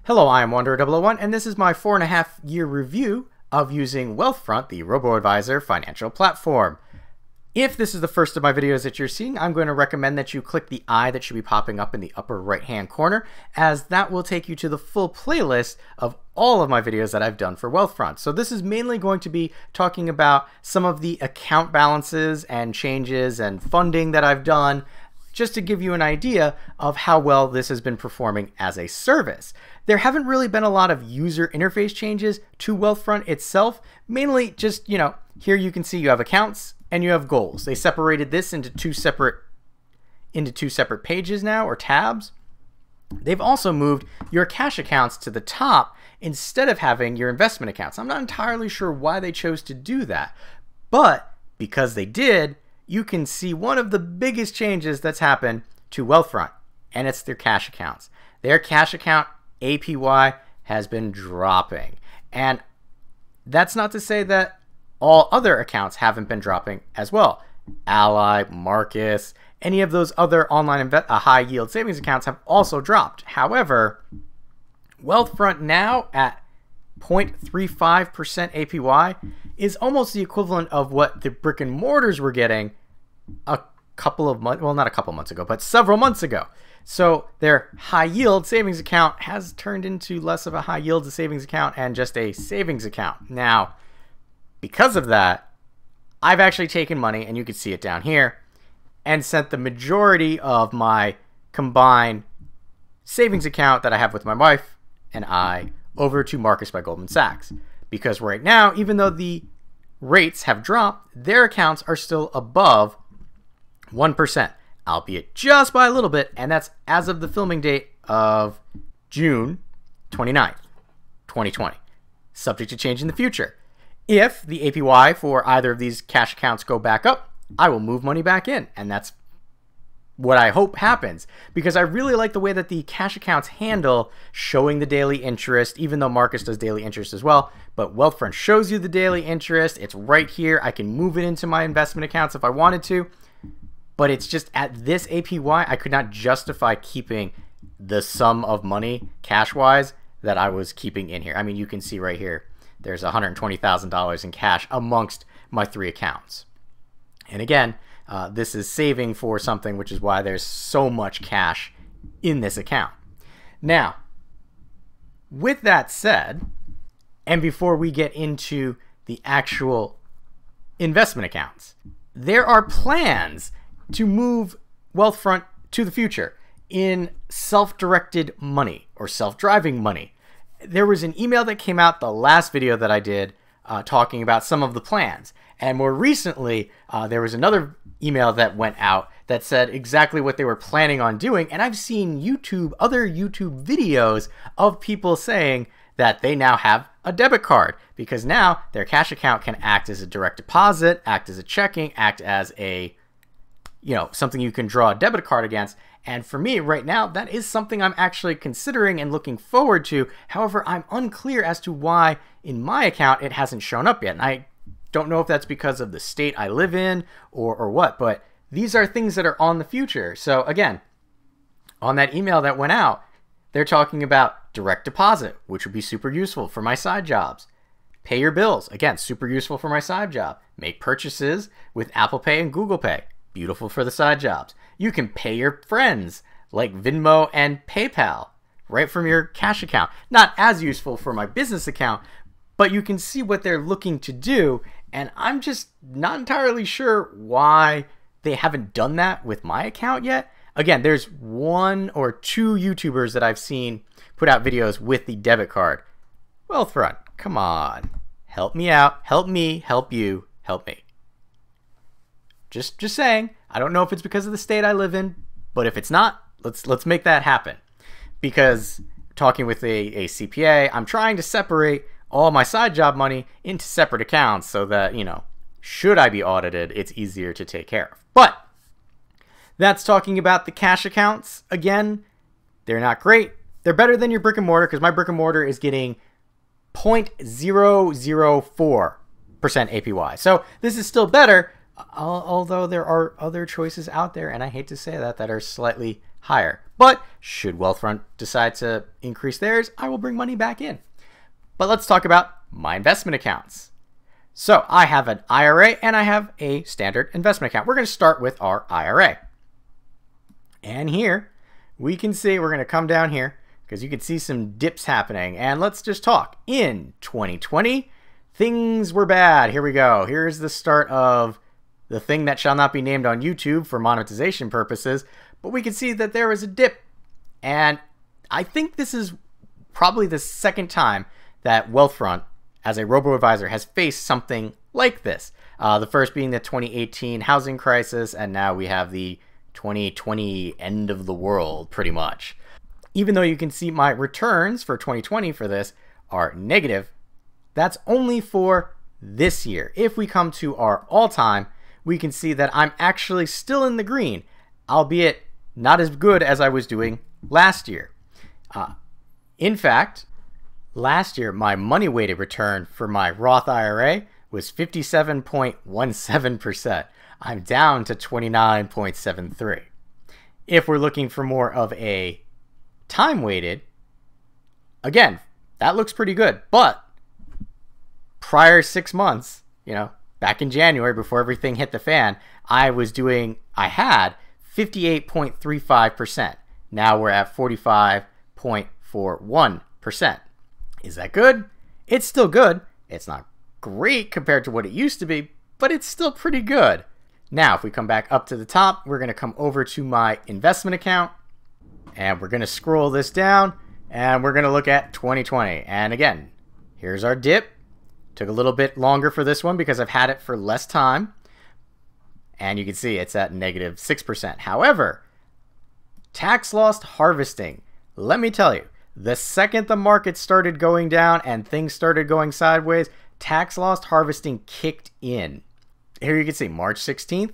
Hello, I am Wanderer001, and this is my 4.5-year review of using Wealthfront, the robo-advisor financial platform. If this is the first of my videos that you're seeing, I'm going to recommend that you click the eye that should be popping up in the upper right-hand corner, as that will take you to the full playlist of all of my videos that I've done for Wealthfront. So this is mainly going to be talking about some of the account balances and changes and funding that I've done, just to give you an idea of how well this has been performing as a service. There haven't really been a lot of user interface changes to Wealthfront itself, mainly just, here you can see you have accounts and you have goals. They separated this into two separate pages now, or tabs. They've also moved your cash accounts to the top instead of having your investment accounts. I'm not entirely sure why they chose to do that, but because they did, you can see one of the biggest changes that's happened to Wealthfront, and it's their cash accounts. Their cash account APY has been dropping, and that's not to say that all other accounts haven't been dropping as well. Ally, Marcus, any of those other online high yield savings accounts have also dropped. However, Wealthfront now at 0.35% APY is almost the equivalent of what the brick and mortars were getting a couple of months, well, not a couple months ago, but several months ago. So their high yield savings account has turned into less of a high yield savings account and just a savings account. Now, because of that, I've actually taken money, and you can see it down here, and sent the majority of my combined savings account that I have with my wife and I over to Marcus by Goldman Sachs. Because right now, even though the rates have dropped, their accounts are still above 1%, albeit just by a little bit, and that's as of the filming date of June 29th, 2020, subject to change in the future. If the APY for either of these cash accounts go back up, I will move money back in, and that's what I hope happens, because I really like the way that the cash accounts handle showing the daily interest, even though Marcus does daily interest as well. But Wealthfront shows you the daily interest. It's right here. I can move it into my investment accounts if I wanted to, but it's just at this APY, I could not justify keeping the sum of money cash-wise that I was keeping in here. I mean, you can see right here, there's $120,000 in cash amongst my 3 accounts. And again, this is saving for something, which is why there's so much cash in this account. Now, with that said, and before we get into the actual investment accounts, there are plans to move Wealthfront to the future in self-directed money or self-driving money. There was an email that came out the last video that I did talking about some of the plans. And more recently, there was another email that went out that said exactly what they were planning on doing. And I've seen other YouTube videos of people saying that they now have a debit card, because now their cash account can act as a direct deposit, act as a checking, act as a, something you can draw a debit card against. And for me right now, that is something I'm actually considering and looking forward to. However, I'm unclear as to why in my account it hasn't shown up yet. And I don't know if that's because of the state I live in or what, but these are things that are on the future. So again, on that email that went out, they're talking about direct deposit, which would be super useful for my side jobs. Pay your bills, again, super useful for my side job. Make purchases with Apple Pay and Google Pay, beautiful for the side jobs. You can pay your friends like Venmo and PayPal right from your cash account. Not as useful for my business account, but you can see what they're looking to do, and I'm just not entirely sure why they haven't done that with my account yet. Again, there's 1 or 2 YouTubers that I've seen put out videos with the debit card. Wealthfront, come on. Help me out. Help me. Help you. Help me. Just saying. I don't know if it's because of the state I live in, but if it's not, let's make that happen. Because talking with a CPA, I'm trying to separate all my side job money into separate accounts so that, should I be audited, it's easier to take care of. But that's talking about the cash accounts. Again, they're not great. They're better than your brick and mortar, because my brick and mortar is getting 0.004% APY. So this is still better, although there are other choices out there, and I hate to say that, that are slightly higher. But should Wealthfront decide to increase theirs, I will bring money back in. But let's talk about my investment accounts. So I have an IRA and I have a standard investment account. We're going to start with our IRA. And here we can see, we're going to come down here because you can see some dips happening. And let's just talk. In 2020, things were bad. Here we go. Here's the start of the thing that shall not be named on YouTube for monetization purposes. But we can see that there was a dip. And I think this is probably the second time that Wealthfront, as a robo-advisor, has faced something like this. The first being the 2018 housing crisis, and now we have the 2020 end of the world, pretty much. Even though you can see my returns for 2020 for this are negative, that's only for this year. If we come to our all-time, we can see that I'm actually still in the green, albeit not as good as I was doing last year. In fact, last year, my money-weighted return for my Roth IRA was 57.17%. I'm down to 29.73. If we're looking for more of a time-weighted, again, that looks pretty good. But prior 6 months, back in January before everything hit the fan, I had 58.35%. Now we're at 45.41%. Is that good? It's still good. It's not great compared to what it used to be, but it's still pretty good. Now, if we come back up to the top, we're going to come over to my investment account, and we're going to scroll this down, and we're going to look at 2020. And again, here's our dip. Took a little bit longer for this one because I've had it for less time. And you can see it's at negative 6%. However, tax loss harvesting, let me tell you, the second the market started going down and things started going sideways, tax loss harvesting kicked in. Here you can see March 16th.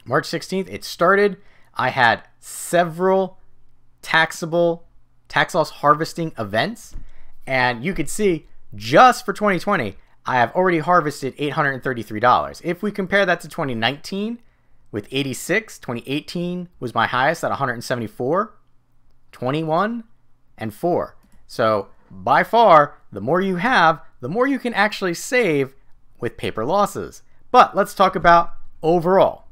March 16th, it started. I had several taxable tax loss harvesting events. And you could see just for 2020, I have already harvested $833. If we compare that to 2019 with 86, 2018 was my highest at 174, 21, and 4. So by far, the more you have, the more you can actually save with paper losses. But let's talk about overall.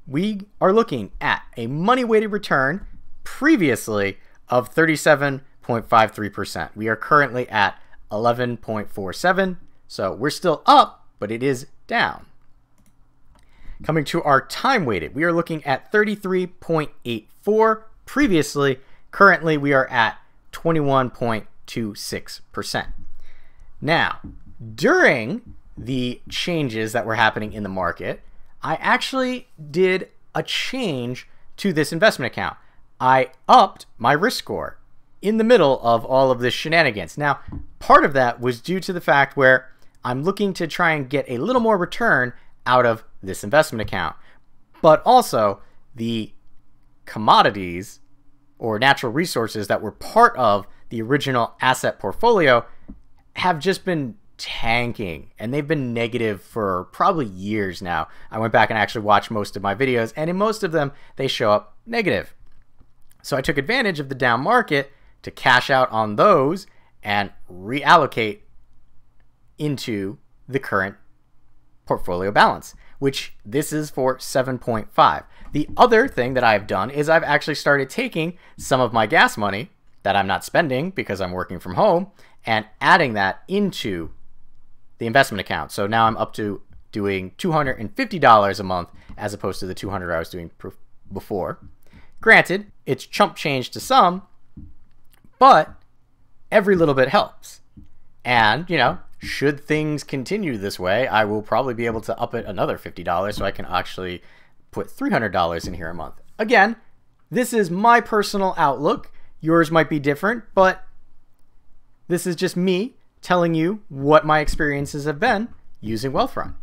We are looking at a money-weighted return previously of 37.53%. We are currently at 11.47. So we're still up, but it is down. Coming to our time weighted, we are looking at 33.84 previously. Currently, we are at 21.26%. Now, during the changes that were happening in the market, I actually did a change to this investment account. I upped my risk score in the middle of all of this shenanigans. Now, part of that was due to the fact where I'm looking to try and get a little more return out of this investment account. But also, the commodities or natural resources that were part of the original asset portfolio have just been tanking, and they've been negative for probably years now. I went back and actually watched most of my videos, and in most of them, they show up negative. So I took advantage of the down market to cash out on those and reallocate into the current portfolio balance, which this is for 7.5. The other thing that I've done is I've actually started taking some of my gas money that I'm not spending because I'm working from home and adding that into the investment account. So now I'm up to doing $250 a month as opposed to the $200 I was doing before. Granted, it's chump change to some, but every little bit helps. And, should things continue this way, I will probably be able to up it another $50 so I can actually put $300 in here a month. Again, this is my personal outlook. Yours might be different, but this is just me telling you what my experiences have been using Wealthfront.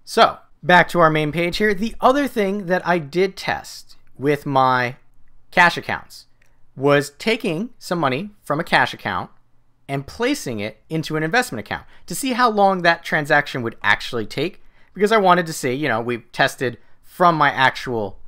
So, back to our main page here. The other thing that I did test with my cash accounts was taking some money from a cash account and placing it into an investment account to see how long that transaction would actually take, because I wanted to see, we tested from my actual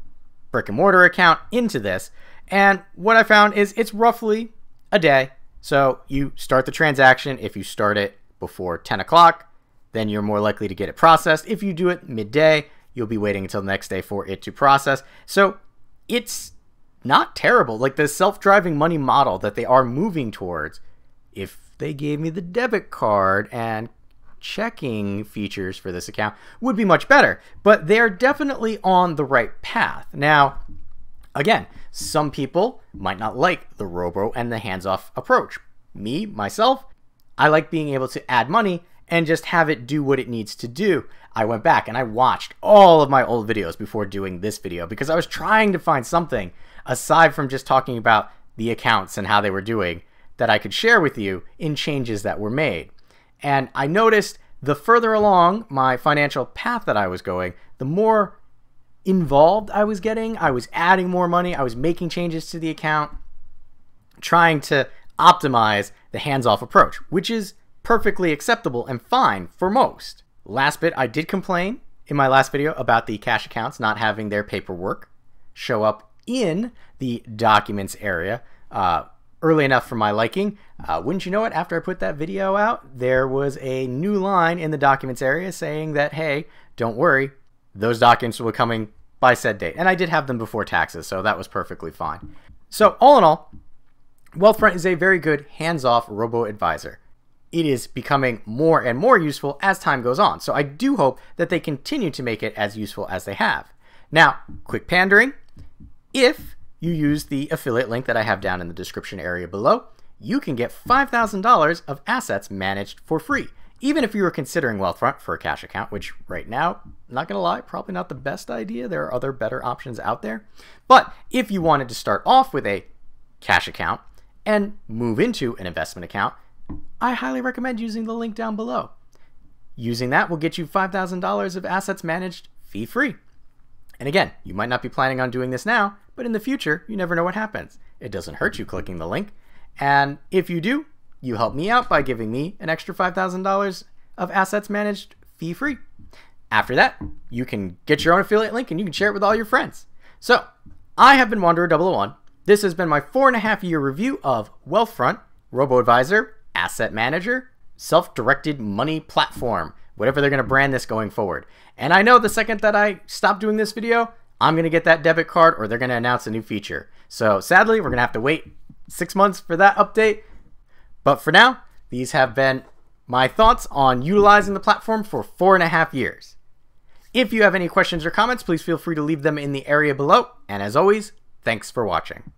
brick and mortar account into this. And what I found is it's roughly a day. So you start the transaction. If you start it before 10 o'clock, then you're more likely to get it processed. If you do it midday, you'll be waiting until the next day for it to process. So it's not terrible. Like the self-driving money model that they are moving towards, if they gave me the debit card and checking features for this account, would be much better. But they're definitely on the right path. Now, again, some people might not like the Robo and the hands-off approach. Me, myself, I like being able to add money and just have it do what it needs to do. I went back and I watched all of my old videos before doing this video because I was trying to find something aside from just talking about the accounts and how they were doing that I could share with you in changes that were made. And I noticed the further along my financial path that I was going, the more involved I was getting. I was adding more money. I was making changes to the account, trying to optimize the hands-off approach, which is perfectly acceptable and fine for most. Last bit, I did complain in my last video about the cash accounts not having their paperwork show up in the documents area early enough for my liking. Wouldn't you know it, after I put that video out, there was a new line in the documents area saying that, hey, don't worry, those documents will be coming by said date. And I did have them before taxes, so that was perfectly fine. So all in all, Wealthfront is a very good hands-off robo-advisor. It is becoming more and more useful as time goes on. So I do hope that they continue to make it as useful as they have. Now, quick pandering. If you use the affiliate link that I have down in the description area below, you can get $5,000 of assets managed for free. Even if you were considering Wealthfront for a cash account, which right now, not gonna lie, probably not the best idea. There are other better options out there. But if you wanted to start off with a cash account and move into an investment account, I highly recommend using the link down below. Using that will get you $5,000 of assets managed fee-free. And again, you might not be planning on doing this now, but in the future, you never know what happens. It doesn't hurt you clicking the link. And if you do, you help me out by giving me an extra $5,000 of assets managed fee-free. After that, you can get your own affiliate link and you can share it with all your friends. So, I have been Wanderer001. This has been my 4.5-year review of Wealthfront, robo-advisor, asset manager, self-directed money platform, whatever they're going to brand this going forward. And I know the second that I stop doing this video, I'm going to get that debit card or they're going to announce a new feature. So sadly, we're going to have to wait 6 months for that update. But for now, these have been my thoughts on utilizing the platform for 4.5 years. If you have any questions or comments, please feel free to leave them in the area below. And as always, thanks for watching.